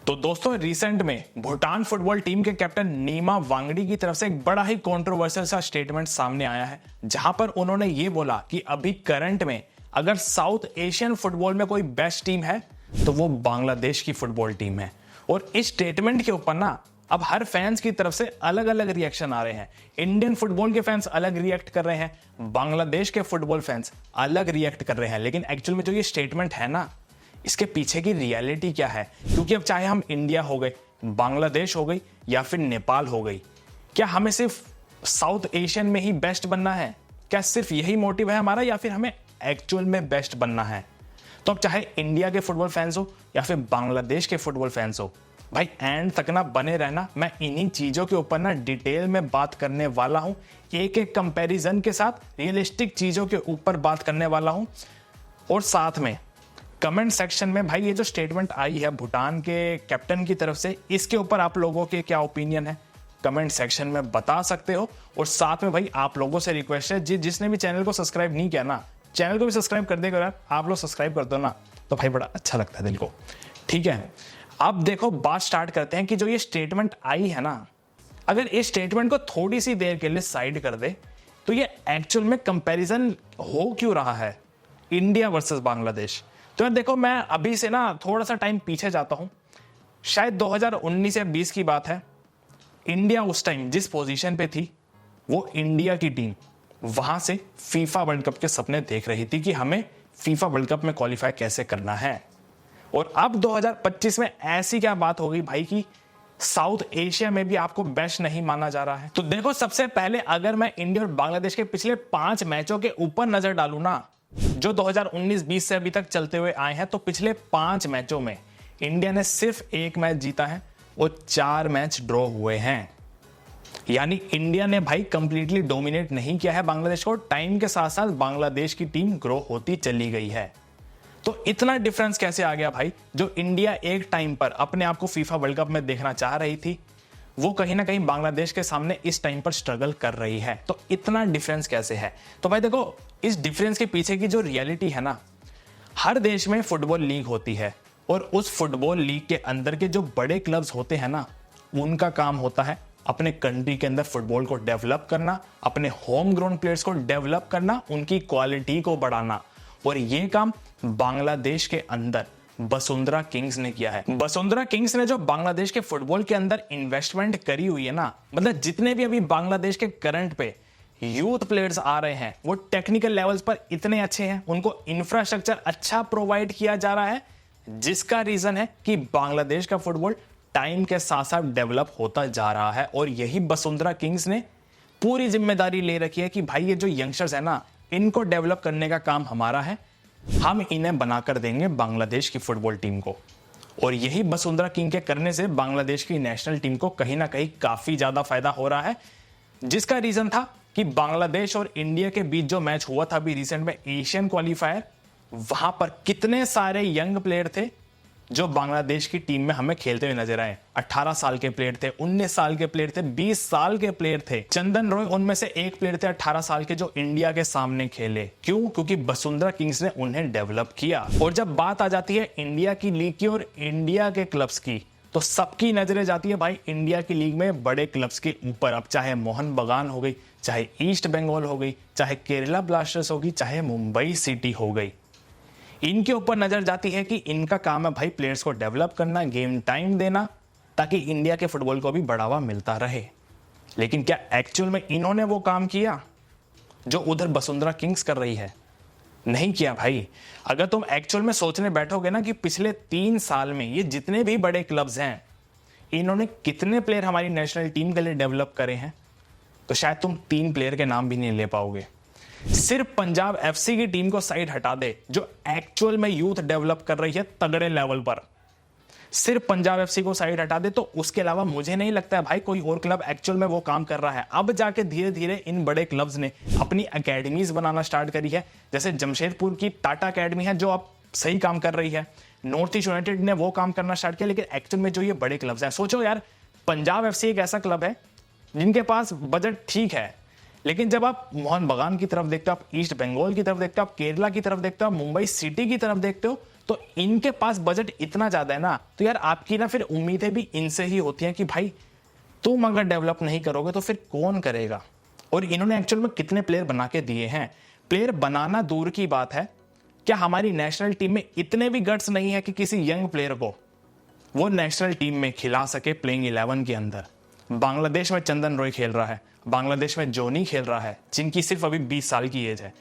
तो दोस्तों रिसेंट में भूटान फुटबॉल टीम के कैप्टन नीमा वांगडी की तरफ से एक बड़ा ही कंट्रोवर्शियल सा स्टेटमेंट सामने आया है, जहां पर उन्होंने ये बोला कि अभी करंट में अगर साउथ एशियन फुटबॉल में कोई बेस्ट टीम है तो वो बांग्लादेश की फुटबॉल टीम है। और इस स्टेटमेंट के ऊपर ना अब हर फैंस की तरफ से अलग अलग रिएक्शन आ रहे हैं। इंडियन फुटबॉल के फैंस अलग रिएक्ट कर रहे हैं, बांग्लादेश के फुटबॉल फैंस अलग रिएक्ट कर रहे हैं। लेकिन एक्चुअल में जो ये स्टेटमेंट है ना, इसके पीछे की रियलिटी क्या है? क्योंकि अब चाहे हम इंडिया हो गए, बांग्लादेश हो गई या फिर नेपाल हो गई, क्या हमें सिर्फ साउथ एशियन में ही बेस्ट बनना है? क्या सिर्फ यही मोटिव है हमारा, या फिर हमें एक्चुअल में बेस्ट बनना है? तो अब चाहे इंडिया के फुटबॉल फैंस हो या फिर बांग्लादेश के फुटबॉल फैंस हो, भाई एंड तक ना बने रहना। मैं इन्हीं चीजों के ऊपर ना डिटेल में बात करने वाला हूं, एक एक कंपैरिजन के साथ रियलिस्टिक चीजों के ऊपर बात करने वाला हूं। और साथ में कमेंट सेक्शन में भाई ये जो स्टेटमेंट आई है भूटान के कैप्टन की तरफ से, इसके ऊपर आप लोगों के क्या ओपिनियन है कमेंट सेक्शन में बता सकते हो। और साथ में भाई आप लोगों से रिक्वेस्ट है, जिसने भी चैनल को सब्सक्राइब नहीं किया ना, चैनल को भी सब्सक्राइब कर देगा यार। आप लोग सब्सक्राइब कर दो ना तो भाई बड़ा अच्छा लगता है दिल को। ठीक है, अब देखो बात स्टार्ट करते हैं कि जो ये स्टेटमेंट आई है ना, अगर इस स्टेटमेंट को थोड़ी सी देर के लिए साइड कर दे तो ये एक्चुअल में कंपैरिजन हो क्यों रहा है इंडिया वर्सेस बांग्लादेश। तो यार देखो, मैं अभी से ना थोड़ा सा टाइम पीछे जाता हूं, शायद 2019 या 20 की बात है। इंडिया उस टाइम जिस पोजीशन पे थी, वो इंडिया की टीम वहां से फीफा वर्ल्ड कप के सपने देख रही थी कि हमें फीफा वर्ल्ड कप में क्वालिफाई कैसे करना है। और अब 2025 में ऐसी क्या बात हो गई भाई कि साउथ एशिया में भी आपको बेस्ट नहीं माना जा रहा है। तो देखो, सबसे पहले अगर मैं इंडिया और बांग्लादेश के पिछले 5 मैचों के ऊपर नजर डालूं ना, जो 2019-20 से अभी तक चलते हुए आए हैं, तो पिछले 5 मैचों में इंडिया ने सिर्फ 1 मैच जीता है और 4 मैच ड्रॉ हुए हैं। यानी इंडिया ने भाई कंप्लीटली डोमिनेट नहीं किया है बांग्लादेश को। टाइम के साथ साथ बांग्लादेश की टीम ग्रो होती चली गई है। तो इतना डिफरेंस कैसे आ गया भाई? जो इंडिया एक टाइम पर अपने आप को फीफा वर्ल्ड कप में देखना चाह रही थी, वो कहीं ना कहीं बांग्लादेश के सामने इस टाइम पर स्ट्रगल कर रही है। तो इतना डिफरेंस कैसे है? तो भाई देखो, इस डिफरेंस के पीछे की जो रियलिटी है ना, हर देश में फुटबॉल लीग होती है और उस फुटबॉल लीग के अंदर के जो बड़े क्लब्स होते हैं ना, उनका काम होता है अपने कंट्री के अंदर फुटबॉल को डेवलप करना, अपने होम ग्राउंड प्लेयर्स को डेवलप करना, उनकी क्वालिटी को बढ़ाना। और ये काम बांग्लादेश के अंदर वसुंधरा किंग्स ने किया है। वसुंधरा किंग्स ने जो बांग्लादेश के फुटबॉल के अंदर इन्वेस्टमेंट करी हुई है ना, मतलब जितने भी अभी बांग्लादेश के करंट पे यूथ प्लेयर्स आ रहे हैं, वो टेक्निकल लेवल्स पर इतने अच्छे हैं, उनको इंफ्रास्ट्रक्चर अच्छा प्रोवाइड किया जा रहा है, जिसका रीजन है कि बांग्लादेश का फुटबॉल टाइम के साथ साथ डेवलप होता जा रहा है। और यही वसुंधरा किंग्स ने पूरी जिम्मेदारी ले रखी है कि भाई ये जो यंगस्टर्स है ना, इनको डेवलप करने का काम हमारा है, हम इन्हें बनाकर देंगे बांग्लादेश की फुटबॉल टीम को। और यही वसुंधरा किंग के करने से बांग्लादेश की नेशनल टीम को कहीं ना कहीं काफी ज्यादा फायदा हो रहा है, जिसका रीजन था कि बांग्लादेश और इंडिया के बीच जो मैच हुआ था अभी रिसेंट में एशियन क्वालिफायर, वहां पर कितने सारे यंग प्लेयर थे जो बांग्लादेश की टीम में हमें खेलते हुए नजर आए। 18 साल के प्लेयर थे, 19 साल के प्लेयर थे, 20 साल के प्लेयर थे। चंदन रॉय उनमें से एक प्लेयर थे 18 साल के, जो इंडिया के सामने खेले। क्यों? क्योंकि वसुंधरा किंग्स ने उन्हें डेवलप किया। और जब बात आ जाती है इंडिया की लीग की और इंडिया के क्लब्स की, तो सबकी नजरें जाती है भाई इंडिया की लीग में बड़े क्लब्स के ऊपर। अब चाहे मोहन बगान हो गई, चाहे ईस्ट बंगाल हो गई, चाहे केरला ब्लास्टर्स होगी, चाहे मुंबई सिटी हो गई, इनके ऊपर नजर जाती है कि इनका काम है भाई प्लेयर्स को डेवलप करना, गेम टाइम देना, ताकि इंडिया के फुटबॉल को भी बढ़ावा मिलता रहे। लेकिन क्या एक्चुअल में इन्होंने वो काम किया जो उधर वसुंधरा किंग्स कर रही है? नहीं किया भाई। अगर तुम एक्चुअल में सोचने बैठोगे ना कि पिछले 3 साल में ये जितने भी बड़े क्लब्स हैं, इन्होंने कितने प्लेयर हमारी नेशनल टीम के लिए डेवलप करे हैं, तो शायद तुम 3 प्लेयर के नाम भी नहीं ले पाओगे। सिर्फ पंजाब एफसी की टीम को साइड हटा दे, जो एक्चुअल में यूथ डेवलप कर रही है तगड़े लेवल पर, सिर्फ पंजाब एफसी को साइड हटा दे, तो उसके अलावा मुझे नहीं लगता है भाई कोई और क्लब एक्चुअल में वो काम कर रहा है। अब जाके धीरे धीरे इन बड़े क्लब्स ने अपनी एकेडमीज बनाना स्टार्ट करी है। जैसे जमशेदपुर की टाटा एकेडमी है जो अब सही काम कर रही है, नॉर्थ ईस्ट यूनाइटेड ने वो काम करना स्टार्ट किया। लेकिन एक्चुअल में जो ये बड़े क्लब्स हैं, सोचो यार, पंजाब एफसी एक ऐसा क्लब है जिनके पास बजट ठीक है, लेकिन जब आप मोहन बगान की तरफ देखते हो, आप ईस्ट बंगाल की तरफ देखते हो, आप केरला की तरफ देखते हो, आप मुंबई सिटी की तरफ देखते हो, तो इनके पास बजट इतना ज्यादा है ना, तो यार आपकी ना फिर उम्मीदें भी इनसे ही होती हैं कि भाई तुम अगर डेवलप नहीं करोगे तो फिर कौन करेगा। और इन्होंने एक्चुअल में कितने प्लेयर बना के दिए हैं। प्लेयर बनाना दूर की बात है, क्या हमारी नेशनल टीम में इतने भी गट्स नहीं है कि किसी यंग प्लेयर को वो नेशनल टीम में खिला सके प्लेइंग 11 के अंदर। बांग्लादेश में चंदन रॉय खेल रहा है, बांग्लादेश में जोनी खेल रहा है, जिनकी सिर्फ अभी 20 साल की एज है।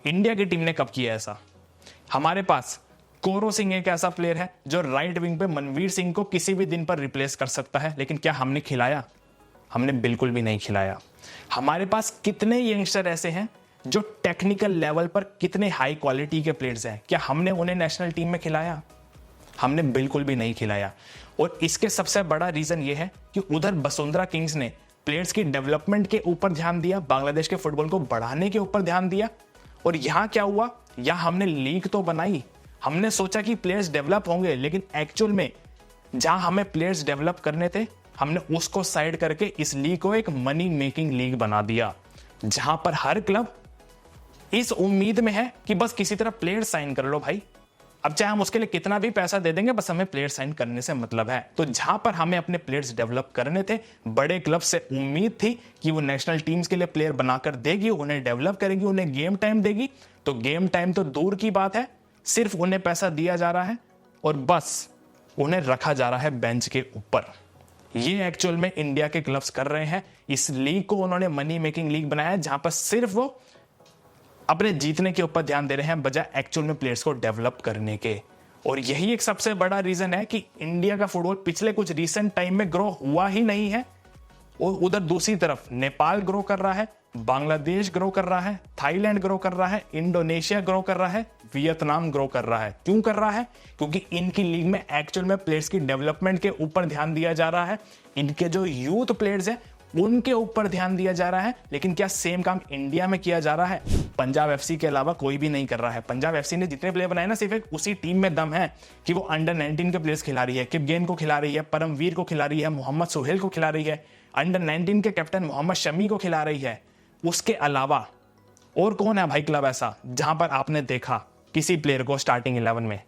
इंडिया की टीम ने कब किया ऐसा? हमारे पास कोरो सिंह एक ऐसा प्लेयर है जो राइट विंग पे मनवीर सिंह को किसी भी दिन पर रिप्लेस कर सकता है, लेकिन क्या हमने खिलाया? हमने बिल्कुल भी नहीं खिलाया। हमारे पास कितने यंगस्टर ऐसे हैं जो टेक्निकल लेवल पर कितने हाई क्वालिटी के प्लेयर्स हैं, क्या हमने उन्हें नेशनल टीम में खिलाया? हमने बिल्कुल भी नहीं खिलाया। और इसके सबसे बड़ा रीजन ये है कि उधर वसुंधरा किंग्स ने प्लेयर्स की डेवलपमेंट के ऊपर ध्यान दिया, बांग्लादेश के फुटबॉल को बढ़ाने के ऊपर ध्यान दिया। और यहां क्या हुआ, यहां हमने लीग तो बनाई, हमने सोचा कि प्लेयर्स डेवलप होंगे, लेकिन एक्चुअल में जहां हमें प्लेयर्स डेवलप करने थे हमने उसको साइड करके इस लीग को एक मनी मेकिंग लीग बना दिया, जहां पर हर क्लब इस उम्मीद में है कि बस किसी तरह प्लेयर साइन कर लो भाई, अब चाहे हम उसके लिए कितना भी पैसा दे देंगे, बस हमें प्लेयर साइन करने से मतलब है। तो जहां पर हमें अपने प्लेयर्स डेवलप करने थे, बड़े क्लब से उम्मीद थी कि वो नेशनल टीम्स के लिए प्लेयर बनाकर देगी, उन्हें डेवलप करेगी, उन्हें गेम टाइम देगी। तो गेम टाइम तो दूर की बात है, सिर्फ उन्हें पैसा दिया जा रहा है और बस उन्हें रखा जा रहा है बेंच के ऊपर। ये एक्चुअल में इंडिया के क्लब्स कर रहे हैं। इस लीग को उन्होंने मनी मेकिंग लीग बनाया, जहां पर सिर्फ वो अपने जीतने के ऊपर ध्यान दे रहे हैं बजाय एक्चुअल में प्लेयर्स को डेवलप करने के। और यही एक सबसे बड़ा रीजन है कि इंडिया का फुटबॉल पिछले कुछ रीसेंट टाइम में ग्रो हुआ ही नहीं है। और उधर दूसरी तरफ नेपाल ग्रो कर रहा है, बांग्लादेश ग्रो कर रहा है, थाईलैंड ग्रो कर रहा है, इंडोनेशिया ग्रो कर रहा है, वियतनाम ग्रो कर रहा है। क्यों कर रहा है? क्योंकि इनकी लीग में एक्चुअल में प्लेयर्स की डेवलपमेंट के ऊपर ध्यान दिया जा रहा है, इनके जो यूथ प्लेयर्स हैं उनके ऊपर ध्यान दिया जा रहा है। लेकिन क्या सेम काम इंडिया में किया जा रहा है? पंजाब एफसी के अलावा कोई भी नहीं कर रहा है। पंजाब एफसी ने जितने प्लेयर बनाए ना, सिर्फ एक उसी टीम में दम है कि वो अंडर 19 के प्लेयर्स खिला रही है, किपगेन को खिला रही है, परमवीर को खिला रही है, मोहम्मद सुहेल को खिला रही है, अंडर 19 के कैप्टन मोहम्मद शमी को खिला रही है। उसके अलावा और कौन है भाई क्लब ऐसा जहां पर आपने देखा किसी प्लेयर को स्टार्टिंग 11 में?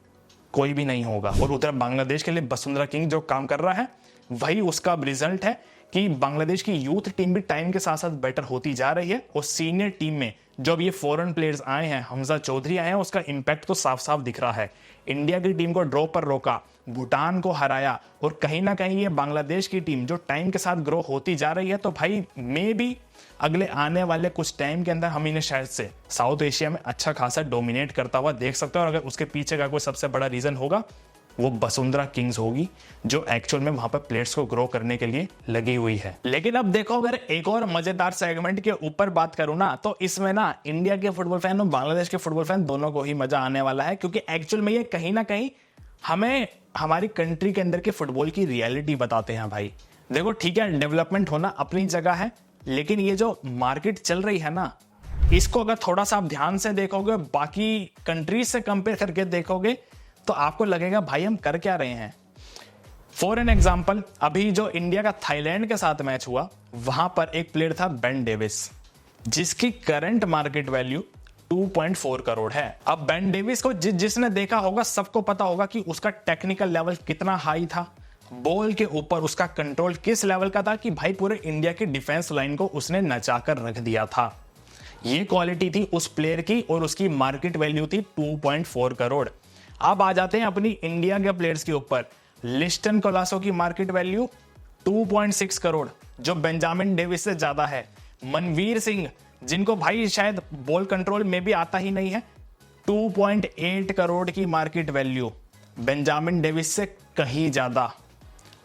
कोई भी नहीं होगा। और उधर बांग्लादेश के लिए वसुंधरा किंग जो काम कर रहा है, वही उसका रिजल्ट है कि बांग्लादेश की यूथ टीम भी टाइम के साथ साथ बेटर होती जा रही है। और सीनियर टीम में जब ये फॉरेन प्लेयर्स आए हैं, हमजा चौधरी आए हैं, उसका इंपैक्ट तो साफ साफ दिख रहा है। इंडिया की टीम को ड्रॉ पर रोका, भूटान को हराया, और कहीं ना कहीं ये बांग्लादेश की टीम जो टाइम के साथ ग्रो होती जा रही है। तो भाई मे बी अगले आने वाले कुछ टाइम के अंदर हम इन्हें शायद से साउथ एशिया में अच्छा खासा डोमिनेट करता हुआ देख सकते हैं। और अगर उसके पीछे का कोई सबसे बड़ा रीजन होगा, वो वसुंधरा किंग्स होगी, जो एक्चुअल में वहां पर प्लेयर्स को ग्रो करने के लिए लगी हुई है। लेकिन अब देखो, अगर एक और मजेदार सेगमेंट के ऊपर बात करूं ना, तो इसमें ना इंडिया के फुटबॉल फैन और बांग्लादेश के फुटबॉल फैन दोनों को ही मजा आने वाला है। क्योंकि एक्चुअल में ये कहीं ना कहीं हमें हमारी कंट्री के अंदर के फुटबॉल की रियलिटी बताते हैं भाई। देखो ठीक है, डेवलपमेंट होना अपनी जगह है, लेकिन ये जो मार्केट चल रही है ना, इसको अगर थोड़ा सा आप ध्यान से देखोगे, बाकी कंट्रीज से कंपेयर करके देखोगे, तो आपको लगेगा भाई हम कर क्या रहे हैं। फॉर एन एग्जाम्पल, अभी जो इंडिया का थाईलैंड के साथ मैच हुआ, वहां पर एक प्लेयर था बेन डेविस, जिसकी करंट मार्केट वैल्यू 2.4 करोड़ है। अब बेन डेविस को जिसने देखा होगा, सबको पता होगा कि उसका टेक्निकल लेवल कितना हाई था, बॉल के ऊपर उसका कंट्रोल किस लेवल का था कि भाई पूरे इंडिया की डिफेंस लाइन को उसने नचाकर रख दिया था। ये क्वालिटी थी उस प्लेयर की और उसकी मार्केट वैल्यू थी 2.4 करोड़। अब आ जाते हैं अपनी इंडिया के प्लेयर्स के ऊपर। लिस्टन कोलासो की मार्केट वैल्यू 2.6 करोड़, जो बेंजामिन डेविस से ज्यादा है। मनवीर सिंह, जिनको भाई शायद बॉल कंट्रोल में भी आता ही नहीं है, 2.8 करोड़ की मार्केट वैल्यू, बेंजामिन डेविस से कहीं ज्यादा।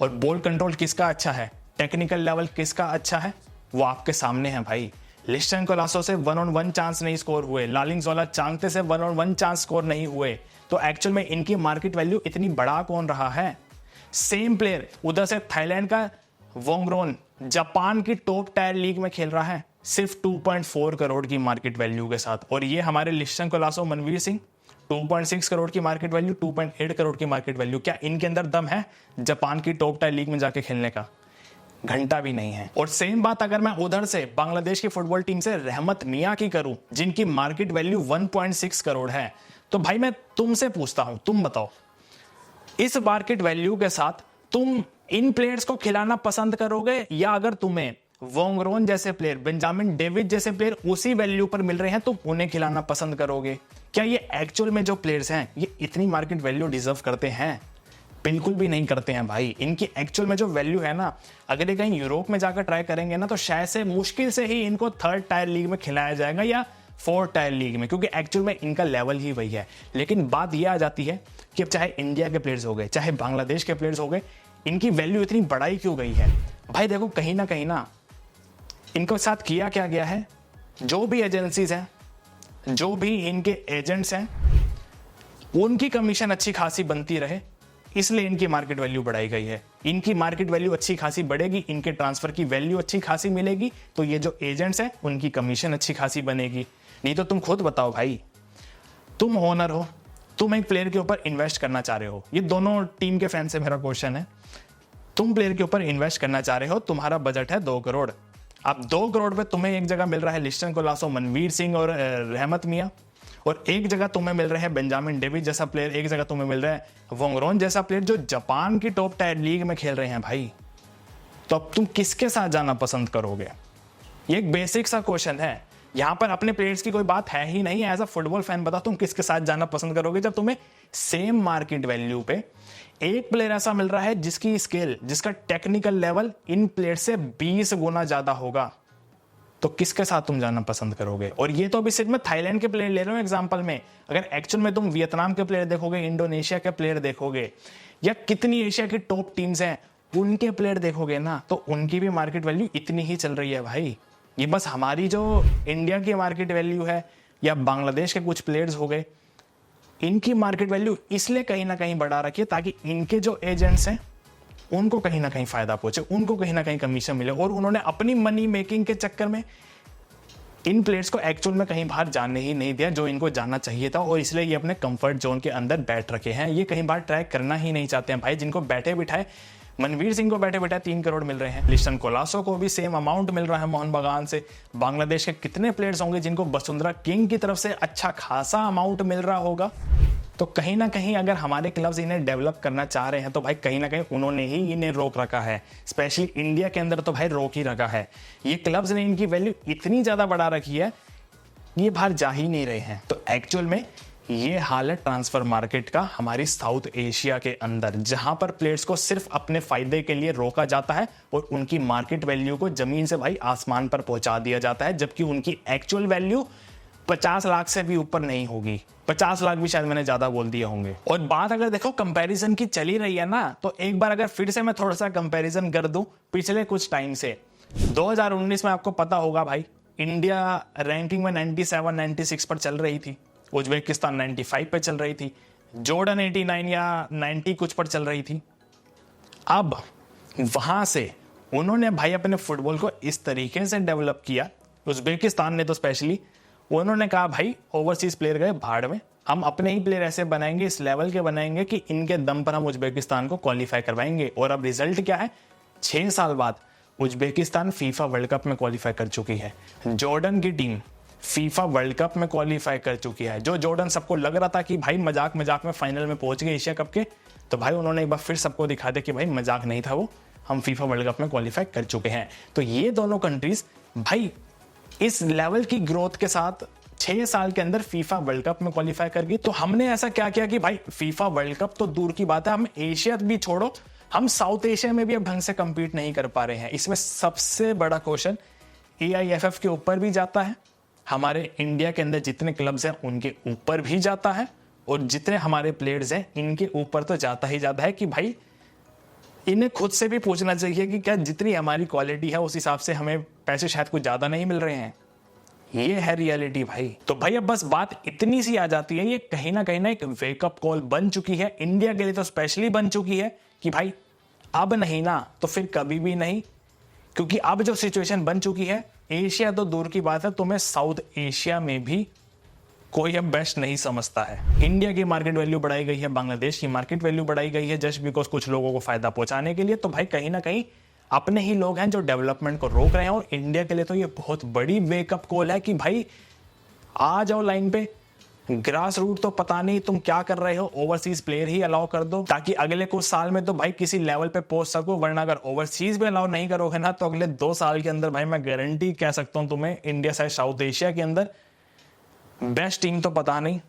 और बॉल कंट्रोल किसका अच्छा है, टेक्निकल लेवल किसका अच्छा है, वो आपके सामने है भाई। लिस्टन कोलासो से 1-on-1 चांस नहीं स्कोर हुए, लालिंगजोला चांगते से 1-on-1 चांस स्कोर नहीं हुए। तो एक्चुअल में इनकी मार्केट वैल्यू इतनी बड़ा कौन रहा है। सेम प्लेयर उधर से थाईलैंड का वोंगरोन जापान की टॉप टायर लीग में खेल रहा है, सिर्फ 2.4 करोड़ की मार्केट वैल्यू के साथ। और ये हमारे लिस्टन कोलासो, मनवीर सिंह, 2.6 करोड़ की मार्केट वैल्यू, 2.8 करोड़ की मार्केट वैल्यू। क्या इनके अंदर दम है जापान की टॉप टायर लीग में जाके खेलने का? घंटा भी नहीं है। और सेम बात अगर मैं उधर से बांग्लादेश की फुटबॉल टीम से रहमत मियां की करूं, जिनकी मार्केट वैल्यू 1.6 करोड़ है, तो भाई मैं तुमसे पूछता हूं, तुम बताओ इस मार्केट वैल्यू के साथ तुम इन प्लेयर्स को खिलाना पसंद करोगे, या अगर तुम्हें वोंगरोन जैसे प्लेयर, बेंजामिन डेविड जैसे प्लेयर उसी वैल्यू पर मिल रहे हैं, तुम उन्हें खिलाना पसंद करोगे? क्या ये एक्चुअल में जो प्लेयर्स हैं ये इतनी मार्केट वैल्यू डिजर्व करते हैं? बिल्कुल भी नहीं करते हैं भाई। इनकी एक्चुअल में जो वैल्यू है ना, अगर ये कहीं यूरोप में जाकर ट्राई करेंगे ना, तो शायद से मुश्किल से ही इनको 3rd टायर लीग में खिलाया जाएगा या 4th टायर लीग में, क्योंकि एक्चुअल में इनका लेवल ही वही है। लेकिन बात यह आ जाती है कि अब चाहे इंडिया के प्लेयर्स हो गए, चाहे बांग्लादेश के प्लेयर्स हो गए, इनकी वैल्यू इतनी बढ़ाई क्यों गई है? भाई देखो, कहीं ना इनको साथ किया क्या गया है, जो भी एजेंसीज हैं, जो भी इनके एजेंट्स हैं, उनकी कमीशन अच्छी खासी बनती रहे, इसलिए इनकी मार्केट वैल्यू बढ़ाई गई है। इनकी मार्केट वैल्यू अच्छी खासी बढ़ेगी, इनके ट्रांसफर की वैल्यू अच्छी खासी मिलेगी, तो ये जो एजेंट्स हैं उनकी कमीशन अच्छी खासी बनेगी। नहीं तो तुम खुद बताओ भाई, तुम ओनर हो, तुम एक प्लेयर के ऊपर इन्वेस्ट करना चाह रहे हो, ये दोनों टीम के फैन से मेरा क्वेश्चन है, तुम प्लेयर के ऊपर इन्वेस्ट करना चाह रहे हो, तुम्हारा बजट है 2 करोड़। अब 2 करोड़ पे तुम्हें एक जगह मिल रहा है लिस्टन कोलासो, मनवीर सिंह और रहमत मियां, और एक जगह तुम्हें मिल रहे हैं बेंजामिन डेविड जैसा प्लेयर, एक जगह तुम्हें मिल रहा है वोंगरोन जैसा प्लेयर जो जापान की टॉप टायर लीग में खेल रहे हैं भाई। तो अब तुम किसके साथ जाना पसंद करोगे? ये एक बेसिक सा क्वेश्चन है। यहां पर अपने प्लेयर्स की कोई बात है ही नहीं। एज अ फुटबॉल फैन बताओ, तुम किसके साथ जाना पसंद करोगे जब तुम्हें सेम मार्केट वैल्यू पे एक प्लेयर ऐसा मिल रहा है जिसकी स्केल, जिसका टेक्निकल लेवल इन प्लेयर से 20 गुना ज्यादा होगा? तो किसके साथ तुम जाना पसंद करोगे? और ये तो अभी सिर्फ मैं थाईलैंड के प्लेयर ले रहा हूं एग्जांपल में। अगर एक्चुअल में तुम वियतनाम के प्लेयर देखोगे, इंडोनेशिया के प्लेयर देखोगे, या कितनी एशिया की टॉप टीम्स हैं उनके प्लेयर देखोगे ना, तो उनकी भी मार्केट वैल्यू इतनी ही चल रही है भाई। ये बस हमारी जो इंडिया की मार्केट वैल्यू है या बांग्लादेश के कुछ प्लेयर्स हो गए, इनकी मार्केट वैल्यू इसलिए कहीं ना कहीं बढ़ा रखी है ताकि इनके जो एजेंट्स हैं उनको कहीं ना कहीं फायदा पहुंचे, उनको कहीं ना कहीं कमीशन मिले, और उन्होंने अपनी मनी मेकिंग के चक्कर में इन प्लेयर्स को एक्चुअल में कहीं बाहर जाने ही नहीं दिया जो इनको जाना चाहिए था, और इसलिए ये अपने कंफर्ट जोन के अंदर बैठ रखे हैं। ये कहीं बाहर ट्राई करना ही नहीं चाहते हैं भाई। जिनको बैठे बिठाए, मनवीर सिंह को बैठे बैठे 3 करोड़ मिल रहे हैं, लिस्टन कोलासो को भी सेम अमाउंट मिल रहा है मोहन बगान से। बांग्लादेश के कितने प्लेयर्स होंगे जिनको वसुंधरा किंग की तरफ से अच्छा खासा अमाउंट मिल रहा होगा? तो कहीं ना कहीं अगर हमारे क्लब्स इन्हें डेवलप करना चाह रहे हैं तो भाई कहीं ना कहीं उन्होंने ही इन्हें रोक रखा है। स्पेशली इंडिया के अंदर तो भाई रोक ही रखा है। ये क्लब्स ने इनकी वैल्यू इतनी ज्यादा बढ़ा रखी है, ये बाहर जा ही नहीं रहे हैं। तो एक्चुअल में ये हाल है ट्रांसफर मार्केट का हमारी साउथ एशिया के अंदर, जहां पर प्लेयर्स को सिर्फ अपने फायदे के लिए रोका जाता है और उनकी मार्केट वैल्यू को जमीन से भाई आसमान पर पहुंचा दिया जाता है, जबकि उनकी एक्चुअल वैल्यू 50 लाख से भी ऊपर नहीं होगी। 50 लाख भी शायद मैंने ज्यादा बोल दिए होंगे। और बात अगर देखो कंपैरिजन की चली रही है ना, तो एक बार अगर फिर से मैं थोड़ा सा कंपैरिजन कर दूं पिछले कुछ टाइम से, 2019 में आपको पता होगा भाई इंडिया रैंकिंग में 97 96 पर चल रही थी, उज्बेकिस्तान 95 पे चल रही थी, जॉर्डन 89 या 90 कुछ पर चल रही थी। अब वहां से उन्होंने भाई अपने फुटबॉल को इस तरीके से डेवलप किया, उज्बेकिस्तान ने तो स्पेशली, उन्होंने कहा भाई ओवरसीज प्लेयर गए भाड़ में, हम अपने ही प्लेयर ऐसे बनाएंगे, इस लेवल के बनाएंगे कि इनके दम पर हम उज्बेकिस्तान को क्वालिफाई करवाएंगे। और अब रिजल्ट क्या है? 6 साल बाद उज्बेकिस्तान फीफा वर्ल्ड कप में क्वालिफाई कर चुकी है। जॉर्डन की टीम फीफा वर्ल्ड कप में क्वालिफाई कर चुकी है। जो जॉर्डन सबको लग रहा था कि भाई मजाक मजाक में फाइनल में पहुंच गए एशिया कप के, तो भाई उन्होंने एक बार फिर सबको दिखा दिया कि भाई मजाक नहीं था वो, हम फीफा वर्ल्ड कप में क्वालिफाई कर चुके हैं। तो ये दोनों कंट्रीज भाई इस लेवल की ग्रोथ के साथ 6 साल के अंदर फीफा वर्ल्ड कप में क्वालिफाई कर गई। तो हमने ऐसा क्या किया कि भाई फीफा वर्ल्ड कप तो दूर की बात है, हम एशिया भी छोड़ो, हम साउथ एशिया में भी अब ढंग से कंपीट नहीं कर पा रहे हैं। इसमें सबसे बड़ा क्वेश्चन AIFF के ऊपर भी जाता है, हमारे इंडिया के अंदर जितने क्लब्स हैं उनके ऊपर भी जाता है, और जितने हमारे प्लेयर्स हैं इनके ऊपर तो जाता ही जाता है कि भाई इन्हें खुद से भी पूछना चाहिए कि क्या जितनी हमारी क्वालिटी है उस हिसाब से हमें पैसे शायद कुछ ज्यादा नहीं मिल रहे हैं। ये है रियलिटी भाई। तो भाई अब बस बात इतनी सी आ जाती है, ये कहीं ना एक वेकअप कॉल बन चुकी है इंडिया के लिए, तो स्पेशली बन चुकी है कि भाई अब नहीं ना तो फिर कभी भी नहीं, क्योंकि अब जो सिचुएशन बन चुकी है, एशिया तो दूर की बात है, तुम्हें साउथ एशिया में भी कोई अब बेस्ट नहीं समझता है। इंडिया की मार्केट वैल्यू बढ़ाई गई है, बांग्लादेश की मार्केट वैल्यू बढ़ाई गई है जस्ट बिकॉज कुछ लोगों को फायदा पहुंचाने के लिए। तो भाई कहीं ना कहीं अपने ही लोग हैं जो डेवलपमेंट को रोक रहे हैं, और इंडिया के लिए तो ये बहुत बड़ी वेकअप कॉल है कि भाई आ जाओ लाइन पे, ग्रास रूट तो पता नहीं तुम क्या कर रहे हो, ओवरसीज प्लेयर ही अलाउ कर दो ताकि अगले कुछ साल में तो भाई किसी लेवल पे पहुंच सको, वरना अगर ओवरसीज भी अलाउ नहीं करोगे ना तो अगले 2 साल के अंदर भाई मैं गारंटी कह सकता हूं तुम्हें इंडिया साइड साउथ एशिया के अंदर बेस्ट टीम तो पता नहीं,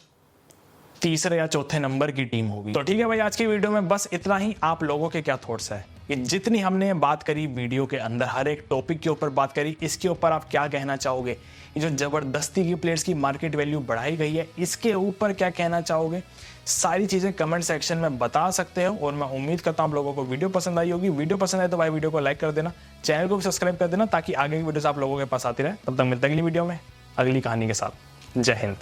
तीसरे या चौथे नंबर की टीम होगी। तो ठीक है भाई, आज की वीडियो में बस इतना ही। आप लोगों के क्या थॉट्स है कि जितनी हमने बात करी वीडियो के अंदर, हर एक टॉपिक के ऊपर बात करी, इसके ऊपर आप क्या कहना चाहोगे? ये जो जबरदस्ती की प्लेयर्स की मार्केट वैल्यू बढ़ाई गई है, इसके ऊपर क्या कहना चाहोगे? सारी चीजें कमेंट सेक्शन में बता सकते हो और मैं उम्मीद करता हूं आप लोगों को वीडियो पसंद आई होगी। वीडियो पसंद आए तो भाई वीडियो को लाइक कर देना, चैनल को भी सब्सक्राइब कर देना ताकि आगे की वीडियोस आप लोगों के पास आती रहे। तब तक मिलते हैं अगली वीडियो में अगली कहानी के साथ। जय हिंद।